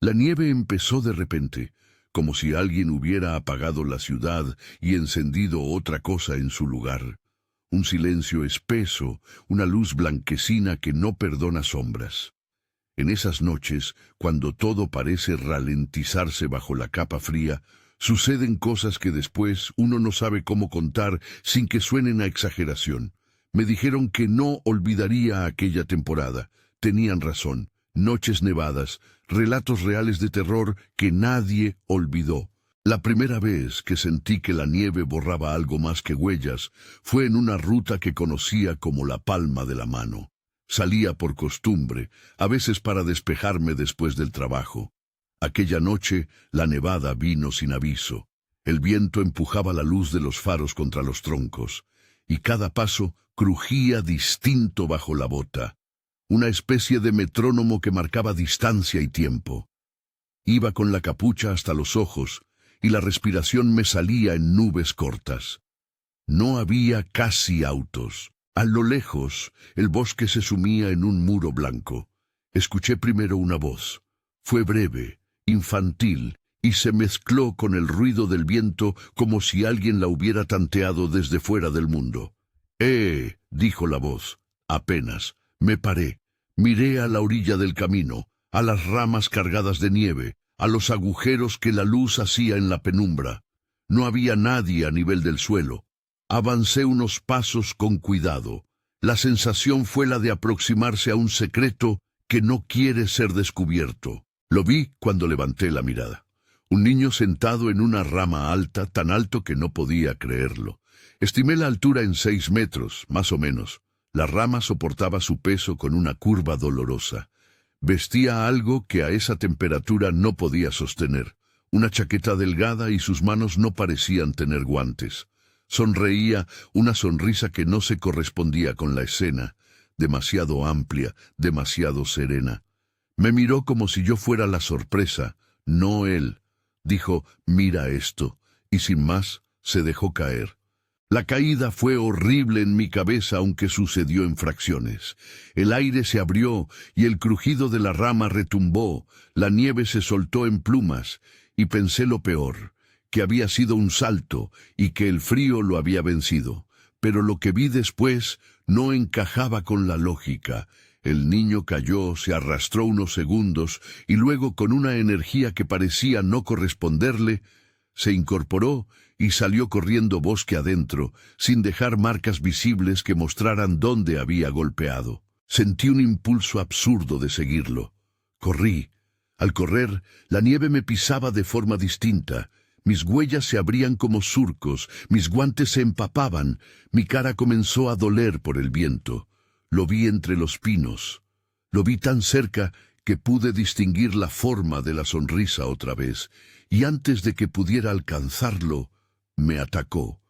La nieve empezó de repente, como si alguien hubiera apagado la ciudad y encendido otra cosa en su lugar. Un silencio espeso, una luz blanquecina que no perdona sombras. En esas noches, cuando todo parece ralentizarse bajo la capa fría, suceden cosas que después uno no sabe cómo contar sin que suenen a exageración. Me dijeron que no olvidaría aquella temporada. Tenían razón. Noches nevadas, relatos reales de terror que nadie olvidó. La primera vez que sentí que la nieve borraba algo más que huellas fue en una ruta que conocía como la palma de la mano. Salía por costumbre, a veces para despejarme después del trabajo. Aquella noche la nevada vino sin aviso. El viento empujaba la luz de los faros contra los troncos, y cada paso crujía distinto bajo la bota. Una especie de metrónomo que marcaba distancia y tiempo. Iba con la capucha hasta los ojos, y la respiración me salía en nubes cortas. No había casi autos. A lo lejos, el bosque se sumía en un muro blanco. Escuché primero una voz. Fue breve, infantil, y se mezcló con el ruido del viento como si alguien la hubiera tanteado desde fuera del mundo. Dijo la voz. Apenas. Me paré. Miré a la orilla del camino, a las ramas cargadas de nieve, a los agujeros que la luz hacía en la penumbra. No había nadie a nivel del suelo. Avancé unos pasos con cuidado. La sensación fue la de aproximarse a un secreto que no quiere ser descubierto. Lo vi cuando levanté la mirada. Un niño sentado en una rama alta, tan alto que no podía creerlo. Estimé la altura en 6 metros, más o menos. La rama soportaba su peso con una curva dolorosa. Vestía algo que a esa temperatura no podía sostener. Una chaqueta delgada y sus manos no parecían tener guantes. Sonreía, una sonrisa que no se correspondía con la escena, demasiado amplia, demasiado serena. Me miró como si yo fuera la sorpresa, no él. Dijo, mira esto, y sin más, se dejó caer. La caída fue horrible en mi cabeza, aunque sucedió en fracciones. El aire se abrió y el crujido de la rama retumbó, la nieve se soltó en plumas, y pensé lo peor, que había sido un salto y que el frío lo había vencido. Pero lo que vi después no encajaba con la lógica. El niño cayó, se arrastró unos segundos y luego, con una energía que parecía no corresponderle, se incorporó y salió corriendo bosque adentro, sin dejar marcas visibles que mostraran dónde había golpeado. Sentí un impulso absurdo de seguirlo. Corrí. Al correr, la nieve me pisaba de forma distinta. Mis huellas se abrían como surcos, mis guantes se empapaban, mi cara comenzó a doler por el viento. Lo vi entre los pinos. Lo vi tan cerca que pude distinguir la forma de la sonrisa otra vez, y antes de que pudiera alcanzarlo, me atacó.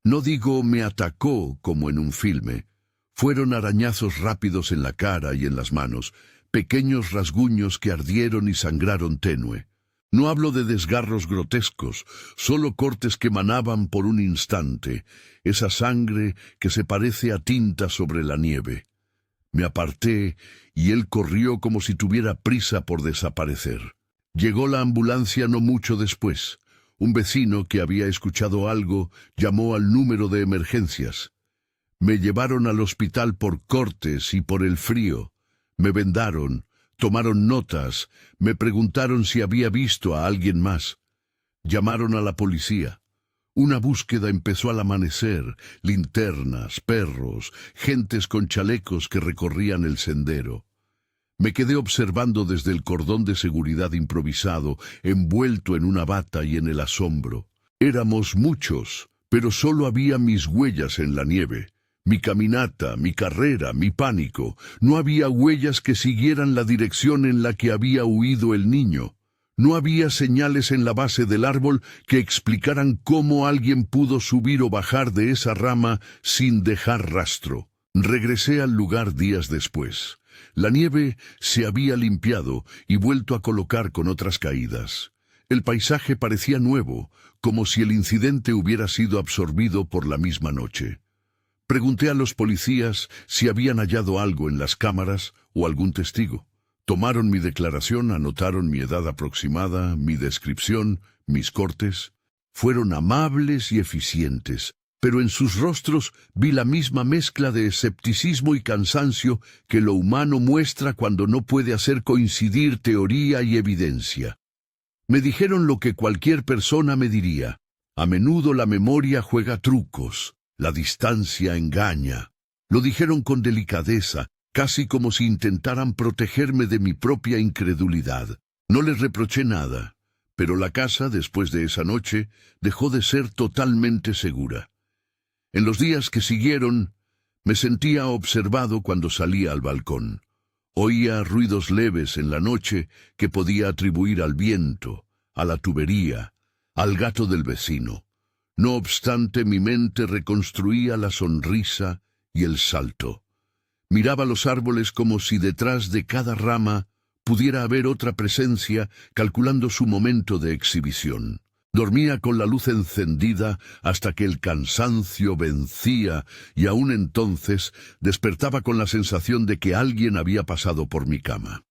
No digo me atacó como en un filme. Fueron arañazos rápidos en la cara y en las manos, pequeños rasguños que ardieron y sangraron tenue. No hablo de desgarros grotescos, solo cortes que manaban por un instante, esa sangre que se parece a tinta sobre la nieve. Me aparté y él corrió como si tuviera prisa por desaparecer. Llegó la ambulancia no mucho después. Un vecino que había escuchado algo llamó al número de emergencias. Me llevaron al hospital por cortes y por el frío. Me vendaron, tomaron notas, me preguntaron si había visto a alguien más. Llamaron a la policía. Una búsqueda empezó al amanecer, linternas, perros, gentes con chalecos que recorrían el sendero. Me quedé observando desde el cordón de seguridad improvisado, envuelto en una bata y en el asombro. Éramos muchos, pero solo había mis huellas en la nieve. Mi caminata, mi carrera, mi pánico. No había huellas que siguieran la dirección en la que había huido el niño. No había señales en la base del árbol que explicaran cómo alguien pudo subir o bajar de esa rama sin dejar rastro. Regresé al lugar días después. La nieve se había limpiado y vuelto a colocar con otras caídas. El paisaje parecía nuevo, como si el incidente hubiera sido absorbido por la misma noche. Pregunté a los policías si habían hallado algo en las cámaras o algún testigo. Tomaron mi declaración, anotaron mi edad aproximada, mi descripción, mis cortes. Fueron amables y eficientes, pero en sus rostros vi la misma mezcla de escepticismo y cansancio que lo humano muestra cuando no puede hacer coincidir teoría y evidencia. Me dijeron lo que cualquier persona me diría. A menudo la memoria juega trucos, la distancia engaña. Lo dijeron con delicadeza, casi como si intentaran protegerme de mi propia incredulidad. No les reproché nada, pero la casa, después de esa noche, dejó de ser totalmente segura. En los días que siguieron, me sentía observado cuando salía al balcón. Oía ruidos leves en la noche que podía atribuir al viento, a la tubería, al gato del vecino. No obstante, mi mente reconstruía la sonrisa y el salto. Miraba los árboles como si detrás de cada rama pudiera haber otra presencia, calculando su momento de exhibición. Dormía con la luz encendida hasta que el cansancio vencía y aún entonces despertaba con la sensación de que alguien había pasado por mi cama.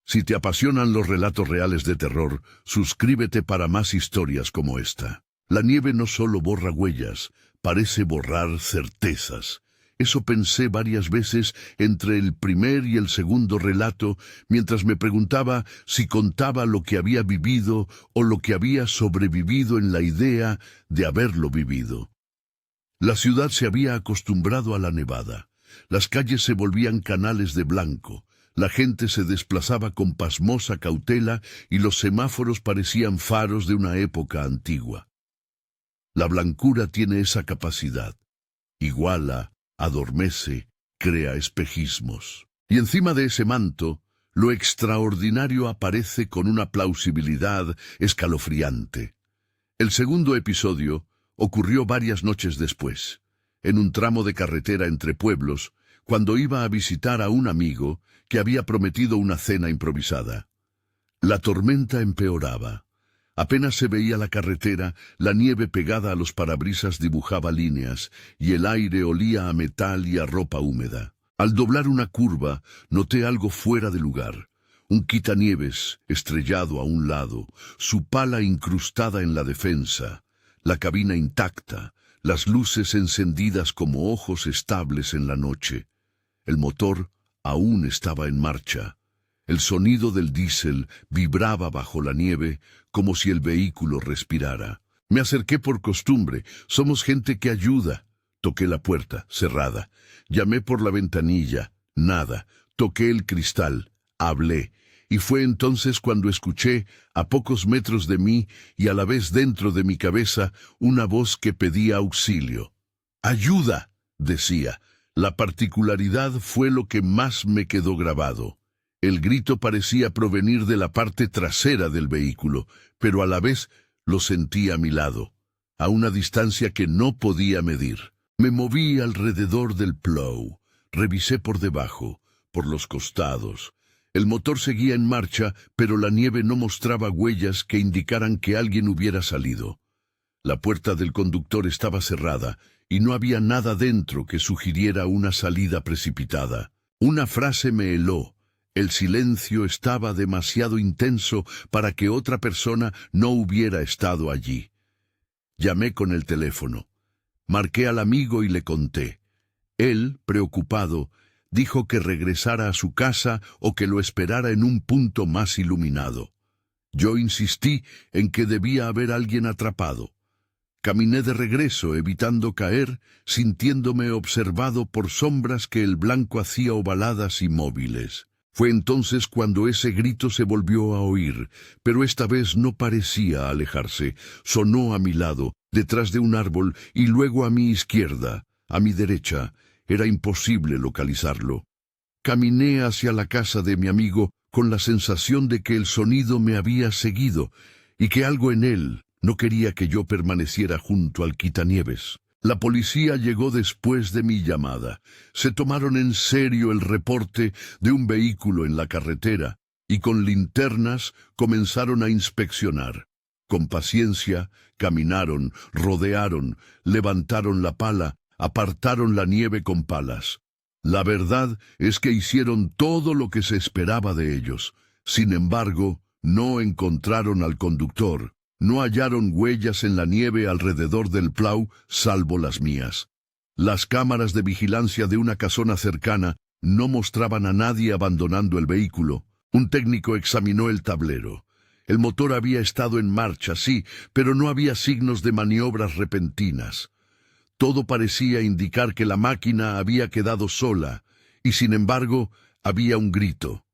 Si te apasionan los relatos reales de terror, suscríbete para más historias como esta. La nieve no solo borra huellas, parece borrar certezas. Eso pensé varias veces entre el primer y el segundo relato, mientras me preguntaba si contaba lo que había vivido o lo que había sobrevivido en la idea de haberlo vivido. La ciudad se había acostumbrado a la nevada. Las calles se volvían canales de blanco. La gente se desplazaba con pasmosa cautela y los semáforos parecían faros de una época antigua. La blancura tiene esa capacidad. Iguala, adormece, crea espejismos. Y encima de ese manto, lo extraordinario aparece con una plausibilidad escalofriante. El segundo episodio ocurrió varias noches después, en un tramo de carretera entre pueblos, cuando iba a visitar a un amigo que había prometido una cena improvisada. La tormenta empeoraba. Apenas se veía la carretera, la nieve pegada a los parabrisas dibujaba líneas, y el aire olía a metal y a ropa húmeda. Al doblar una curva, noté algo fuera de lugar. Un quitanieves estrellado a un lado, su pala incrustada en la defensa, la cabina intacta, las luces encendidas como ojos estables en la noche. El motor aún estaba en marcha. El sonido del diésel vibraba bajo la nieve como si el vehículo respirara. Me acerqué por costumbre. Somos gente que ayuda. Toqué la puerta, cerrada. Llamé por la ventanilla. Nada. Toqué el cristal. Hablé. Y fue entonces cuando escuché, a pocos metros de mí y a la vez dentro de mi cabeza, una voz que pedía auxilio. «¡Ayuda!», decía. La particularidad fue lo que más me quedó grabado. El grito parecía provenir de la parte trasera del vehículo, pero a la vez lo sentí a mi lado, a una distancia que no podía medir. Me moví alrededor del plow, revisé por debajo, por los costados. El motor seguía en marcha, pero la nieve no mostraba huellas que indicaran que alguien hubiera salido. La puerta del conductor estaba cerrada, y no había nada dentro que sugiriera una salida precipitada. Una frase me heló. El silencio estaba demasiado intenso para que otra persona no hubiera estado allí. Llamé con el teléfono. Marqué al amigo y le conté. Él, preocupado, dijo que regresara a su casa o que lo esperara en un punto más iluminado. Yo insistí en que debía haber alguien atrapado. Caminé de regreso, evitando caer, sintiéndome observado por sombras que el blanco hacía ovaladas y móviles. Fue entonces cuando ese grito se volvió a oír, pero esta vez no parecía alejarse. Sonó a mi lado, detrás de un árbol, y luego a mi izquierda, a mi derecha. Era imposible localizarlo. Caminé hacia la casa de mi amigo con la sensación de que el sonido me había seguido y que algo en él no quería que yo permaneciera junto al quitanieves. La policía llegó después de mi llamada. Se tomaron en serio el reporte de un vehículo en la carretera y con linternas comenzaron a inspeccionar. Con paciencia, caminaron, rodearon, levantaron la pala, apartaron la nieve con palas. La verdad es que hicieron todo lo que se esperaba de ellos. Sin embargo, no encontraron al conductor. No hallaron huellas en la nieve alrededor del Plough, salvo las mías. Las cámaras de vigilancia de una casona cercana no mostraban a nadie abandonando el vehículo. Un técnico examinó el tablero. El motor había estado en marcha, sí, pero no había signos de maniobras repentinas. Todo parecía indicar que la máquina había quedado sola, y sin embargo había un grito.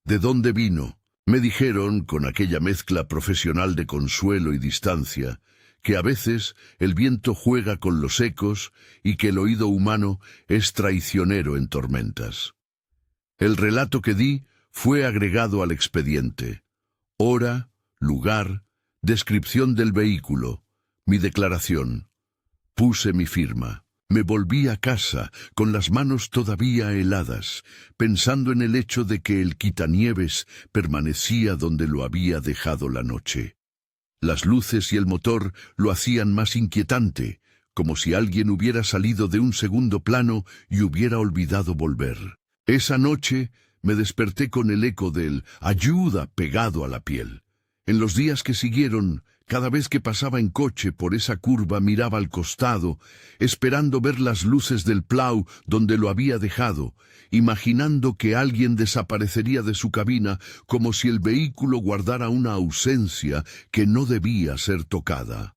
¿De dónde vino? Me dijeron, con aquella mezcla profesional de consuelo y distancia, que a veces el viento juega con los ecos y que el oído humano es traicionero en tormentas. El relato que di fue agregado al expediente. Hora, lugar, descripción del vehículo, mi declaración. Puse mi firma. Me volví a casa, con las manos todavía heladas, pensando en el hecho de que el quitanieves permanecía donde lo había dejado la noche. Las luces y el motor lo hacían más inquietante, como si alguien hubiera salido de un segundo plano y hubiera olvidado volver. Esa noche me desperté con el eco del «ayuda» pegado a la piel. En los días que siguieron, cada vez que pasaba en coche por esa curva miraba al costado, esperando ver las luces del Plough donde lo había dejado, imaginando que alguien desaparecería de su cabina como si el vehículo guardara una ausencia que no debía ser tocada.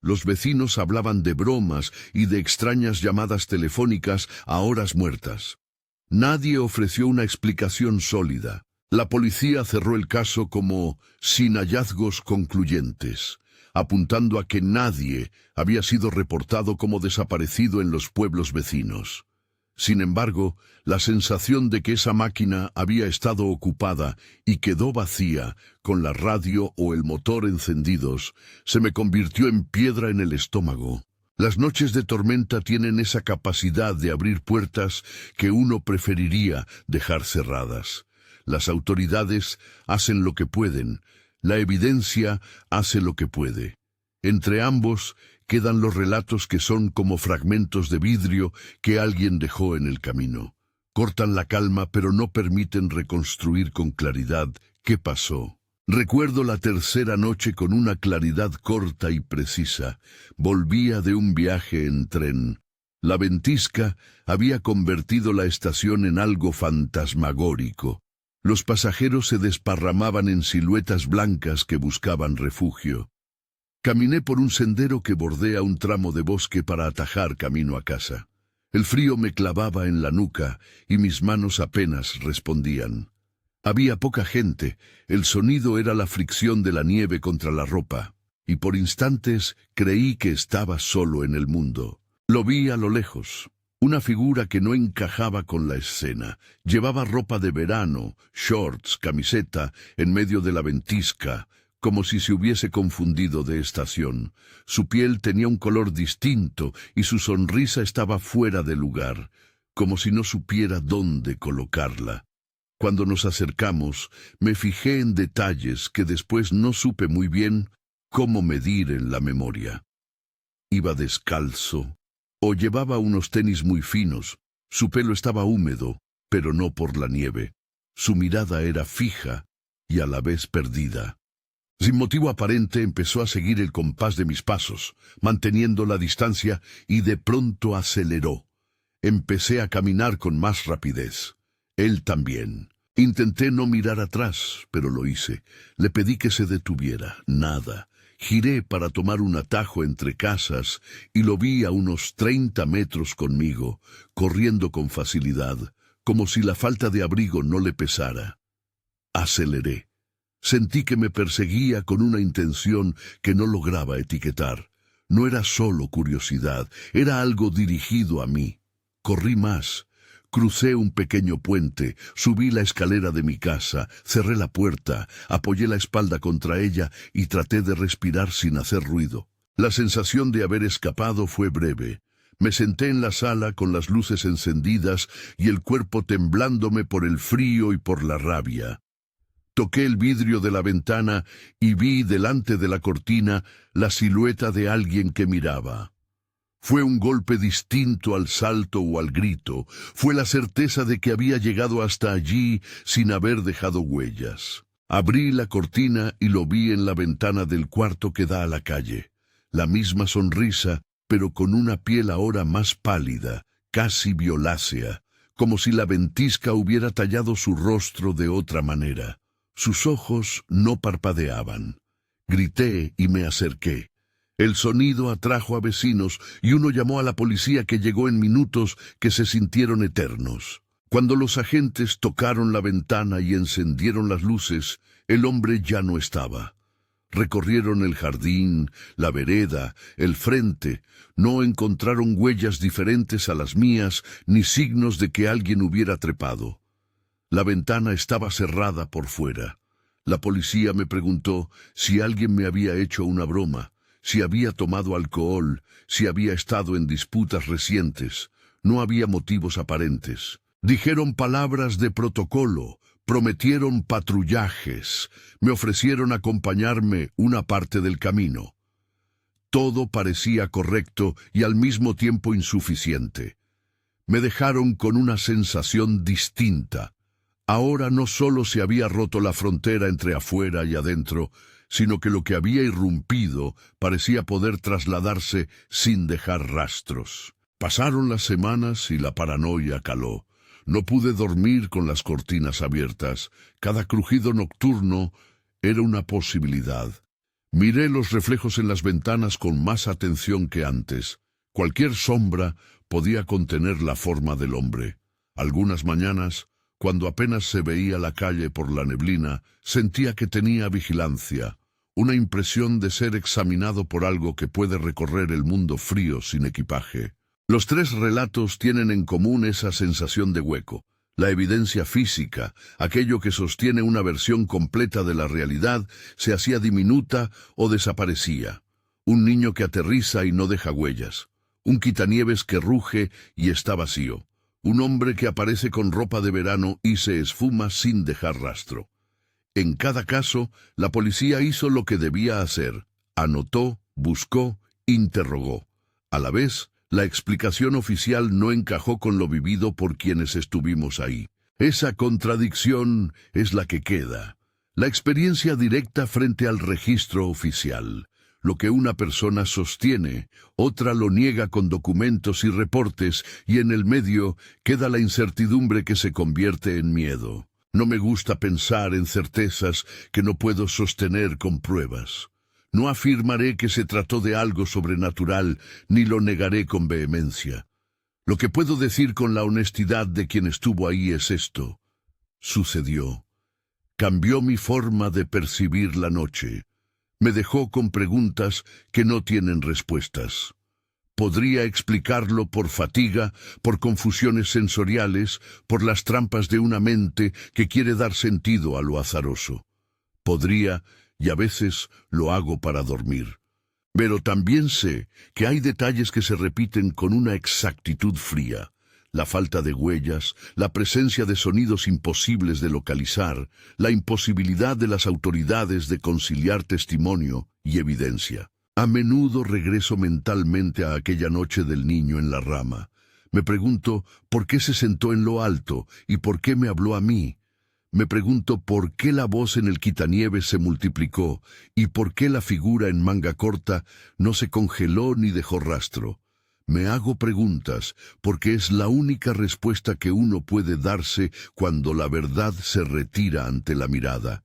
Los vecinos hablaban de bromas y de extrañas llamadas telefónicas a horas muertas. Nadie ofreció una explicación sólida. La policía cerró el caso como sin hallazgos concluyentes, apuntando a que nadie había sido reportado como desaparecido en los pueblos vecinos. Sin embargo, la sensación de que esa máquina había estado ocupada y quedó vacía, con la radio o el motor encendidos, se me convirtió en piedra en el estómago. Las noches de tormenta tienen esa capacidad de abrir puertas que uno preferiría dejar cerradas. Las autoridades hacen lo que pueden, la evidencia hace lo que puede. Entre ambos quedan los relatos que son como fragmentos de vidrio que alguien dejó en el camino. Cortan la calma, pero no permiten reconstruir con claridad qué pasó. Recuerdo la tercera noche con una claridad corta y precisa. Volvía de un viaje en tren. La ventisca había convertido la estación en algo fantasmagórico. Los pasajeros se desparramaban en siluetas blancas que buscaban refugio. Caminé por un sendero que bordea un tramo de bosque para atajar camino a casa. El frío me clavaba en la nuca y mis manos apenas respondían. Había poca gente, el sonido era la fricción de la nieve contra la ropa, y por instantes creí que estaba solo en el mundo. Lo vi a lo lejos. Una figura que no encajaba con la escena. Llevaba ropa de verano, shorts, camiseta, en medio de la ventisca, como si se hubiese confundido de estación. Su piel tenía un color distinto y su sonrisa estaba fuera de lugar, como si no supiera dónde colocarla. Cuando nos acercamos, me fijé en detalles que después no supe muy bien cómo medir en la memoria. Iba descalzo, o llevaba unos tenis muy finos. Su pelo estaba húmedo, pero no por la nieve. Su mirada era fija y a la vez perdida. Sin motivo aparente empezó a seguir el compás de mis pasos, manteniendo la distancia, y de pronto aceleró. Empecé a caminar con más rapidez. Él también. Intenté no mirar atrás, pero lo hice. Le pedí que se detuviera. Nada. Giré para tomar un atajo entre casas y lo vi a unos 30 metros conmigo, corriendo con facilidad, como si la falta de abrigo no le pesara. Aceleré. Sentí que me perseguía con una intención que no lograba etiquetar. No era solo curiosidad, era algo dirigido a mí. Corrí más. Crucé un pequeño puente, subí la escalera de mi casa, cerré la puerta, apoyé la espalda contra ella y traté de respirar sin hacer ruido. La sensación de haber escapado fue breve. Me senté en la sala con las luces encendidas y el cuerpo temblándome por el frío y por la rabia. Toqué el vidrio de la ventana y vi delante de la cortina la silueta de alguien que miraba. Fue un golpe distinto al salto o al grito. Fue la certeza de que había llegado hasta allí sin haber dejado huellas. Abrí la cortina y lo vi en la ventana del cuarto que da a la calle. La misma sonrisa, pero con una piel ahora más pálida, casi violácea, como si la ventisca hubiera tallado su rostro de otra manera. Sus ojos no parpadeaban. Grité y me acerqué. El sonido atrajo a vecinos y uno llamó a la policía, que llegó en minutos que se sintieron eternos. Cuando los agentes tocaron la ventana y encendieron las luces, el hombre ya no estaba. Recorrieron el jardín, la vereda, el frente. No encontraron huellas diferentes a las mías, ni signos de que alguien hubiera trepado. La ventana estaba cerrada por fuera. La policía me preguntó si alguien me había hecho una broma, si había tomado alcohol, si había estado en disputas recientes. No había motivos aparentes. Dijeron palabras de protocolo, prometieron patrullajes, me ofrecieron acompañarme una parte del camino. Todo parecía correcto y al mismo tiempo insuficiente. Me dejaron con una sensación distinta. Ahora no solo se había roto la frontera entre afuera y adentro, sino que lo que había irrumpido parecía poder trasladarse sin dejar rastros. Pasaron las semanas y la paranoia caló. No pude dormir con las cortinas abiertas. Cada crujido nocturno era una posibilidad. Miré los reflejos en las ventanas con más atención que antes. Cualquier sombra podía contener la forma del hombre. Algunas mañanas, cuando apenas se veía la calle por la neblina, sentía que tenía vigilancia, una impresión de ser examinado por algo que puede recorrer el mundo frío sin equipaje. Los tres relatos tienen en común esa sensación de hueco, la evidencia física, aquello que sostiene una versión completa de la realidad, se hacía diminuta o desaparecía. Un niño que aterriza y no deja huellas, un quitanieves que ruge y está vacío, un hombre que aparece con ropa de verano y se esfuma sin dejar rastro. En cada caso, la policía hizo lo que debía hacer, anotó, buscó, interrogó. A la vez, la explicación oficial no encajó con lo vivido por quienes estuvimos ahí. Esa contradicción es la que queda. La experiencia directa frente al registro oficial. Lo que una persona sostiene, otra lo niega con documentos y reportes, y en el medio queda la incertidumbre que se convierte en miedo. No me gusta pensar en certezas que no puedo sostener con pruebas. No afirmaré que se trató de algo sobrenatural, ni lo negaré con vehemencia. Lo que puedo decir con la honestidad de quien estuvo ahí es esto. Sucedió. Cambió mi forma de percibir la noche. Me dejó con preguntas que no tienen respuestas. Podría explicarlo por fatiga, por confusiones sensoriales, por las trampas de una mente que quiere dar sentido a lo azaroso. Podría, y a veces lo hago para dormir. Pero también sé que hay detalles que se repiten con una exactitud fría. La falta de huellas, la presencia de sonidos imposibles de localizar, la imposibilidad de las autoridades de conciliar testimonio y evidencia. A menudo regreso mentalmente a aquella noche del niño en la rama. Me pregunto por qué se sentó en lo alto y por qué me habló a mí. Me pregunto por qué la voz en el quitanieves se multiplicó y por qué la figura en manga corta no se congeló ni dejó rastro. Me hago preguntas porque es la única respuesta que uno puede darse cuando la verdad se retira ante la mirada.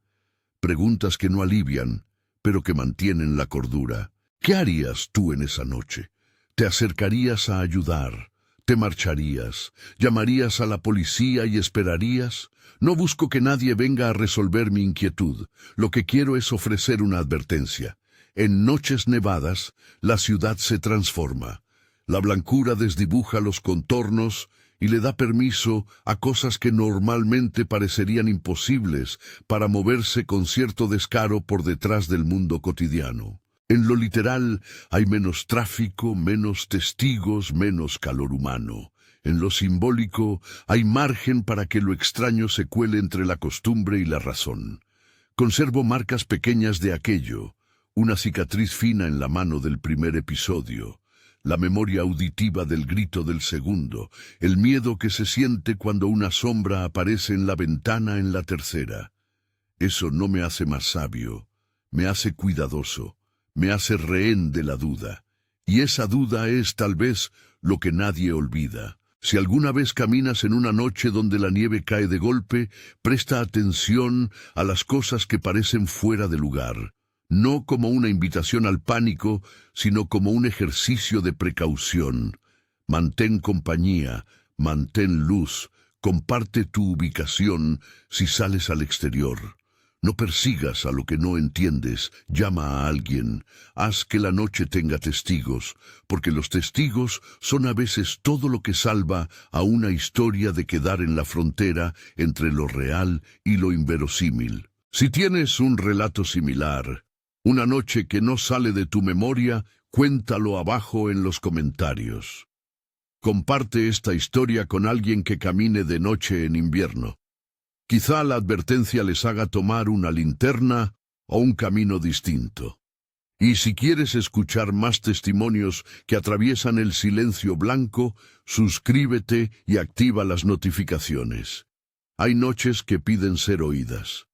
Preguntas que no alivian, pero que mantienen la cordura. ¿Qué harías tú en esa noche? ¿Te acercarías a ayudar? ¿Te marcharías? ¿Llamarías a la policía y esperarías? No busco que nadie venga a resolver mi inquietud. Lo que quiero es ofrecer una advertencia. En noches nevadas, la ciudad se transforma. La blancura desdibuja los contornos y le da permiso a cosas que normalmente parecerían imposibles para moverse con cierto descaro por detrás del mundo cotidiano. En lo literal hay menos tráfico, menos testigos, menos calor humano. En lo simbólico hay margen para que lo extraño se cuele entre la costumbre y la razón. Conservo marcas pequeñas de aquello, una cicatriz fina en la mano del primer episodio, la memoria auditiva del grito del segundo, el miedo que se siente cuando una sombra aparece en la ventana en la tercera. Eso no me hace más sabio, me hace cuidadoso, me hace rehén de la duda. Y esa duda es, tal vez, lo que nadie olvida. Si alguna vez caminas en una noche donde la nieve cae de golpe, presta atención a las cosas que parecen fuera de lugar. No como una invitación al pánico, sino como un ejercicio de precaución. Mantén compañía, mantén luz, comparte tu ubicación si sales al exterior. No persigas a lo que no entiendes, llama a alguien, haz que la noche tenga testigos, porque los testigos son a veces todo lo que salva a una historia de quedar en la frontera entre lo real y lo inverosímil. Si tienes un relato similar, una noche que no sale de tu memoria, cuéntalo abajo en los comentarios. Comparte esta historia con alguien que camine de noche en invierno. Quizá la advertencia les haga tomar una linterna o un camino distinto. Y si quieres escuchar más testimonios que atraviesan el silencio blanco, suscríbete y activa las notificaciones. Hay noches que piden ser oídas.